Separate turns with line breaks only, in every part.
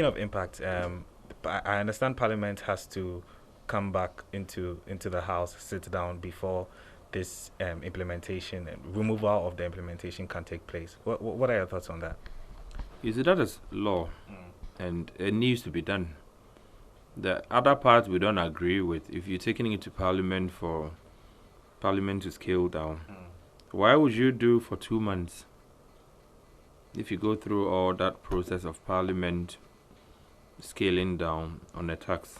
of impact, I understand Parliament has to come back into the House, sit down before this implementation and removal of the implementation can take place. What are your thoughts on that?
You see, that is law, and it needs to be done. The other part we don't agree with. If you're taking it to Parliament for Parliament to scale down, why would you do for 2 months? If you go through all that process of Parliament scaling down on a tax,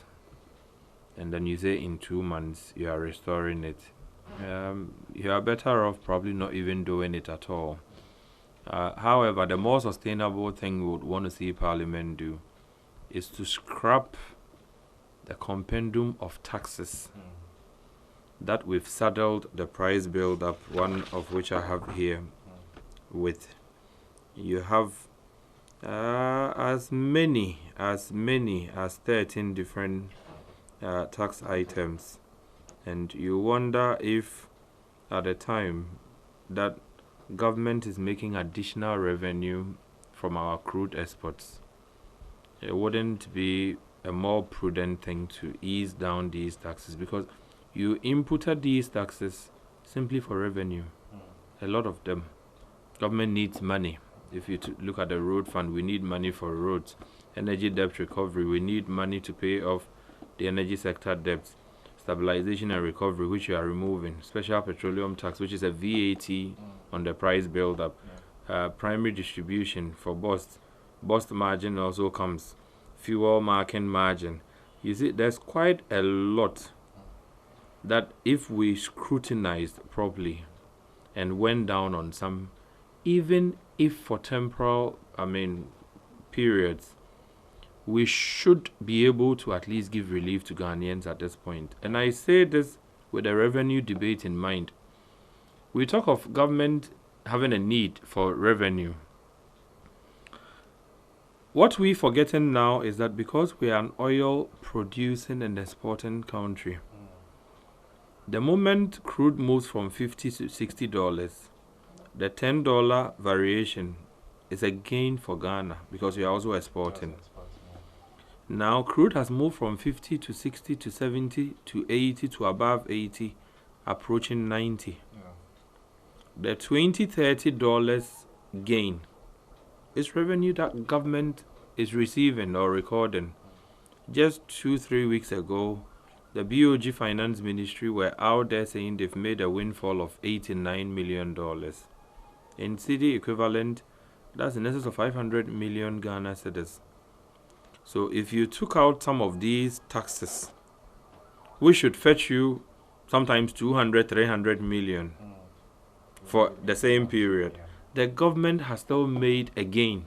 and then you say in 2 months you are restoring it, you are better off probably not even doing it at all. However, the more sustainable thing we would want to see Parliament do is to scrap the compendium of taxes that we've saddled the price build-up, one of which I have here, with. You have as many as 13 different tax items, and you wonder if at the time that government is making additional revenue from our crude exports, it wouldn't be a more prudent thing to ease down these taxes, because you inputted these taxes simply for revenue. A lot of them. Government needs money. If you look at the road fund, we need money for roads. Energy debt recovery, we need money to pay off the energy sector debts. Stabilization and recovery, which you are removing. Special petroleum tax, which is a VAT on the price build-up. Primary distribution for bust. Bust margin also comes. Fuel market margin. You see, there's quite a lot that if we scrutinized properly and went down on some, even if for temporal, periods, we should be able to at least give relief to Ghanaians at this point. And I say this with a revenue debate in mind. We talk of government having a need for revenue. What we're forgetting now is that because we are an oil producing and exporting country, the moment crude moves from $50 to $60, the $10 variation is a gain for Ghana because we are also exporting. Now crude has moved from 50 to 60 to 70 to 80 to above 80, approaching 90. The $20-30 gain is revenue that government is receiving or recording. Just 2-3 weeks ago, the BOG Finance Ministry were out there saying they've made a windfall of $89 million. In cedi equivalent, that's in excess of 500 million Ghana cedis. So if you took out some of these taxes, we should fetch you sometimes 200-300 million for the same period. The government has still made a gain,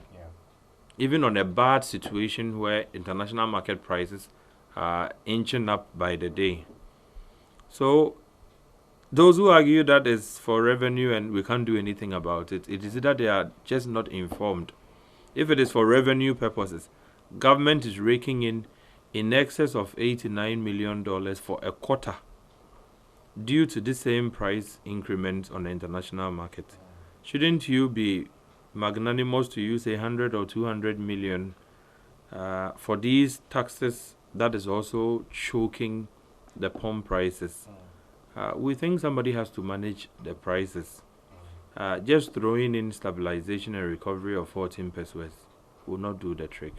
even on a bad situation where international market prices are inching up by the day. So those who argue that is for revenue and we can't do anything about it, it is that they are just not informed. If it is for revenue purposes, government is raking in excess of $89 million for a quarter due to the same price increments on the international market. Shouldn't you be magnanimous to use 100 or 200 million for these taxes that is also choking the pump prices? We think somebody has to manage the prices. Just throwing in stabilization and recovery of 14 pesos will not do the trick.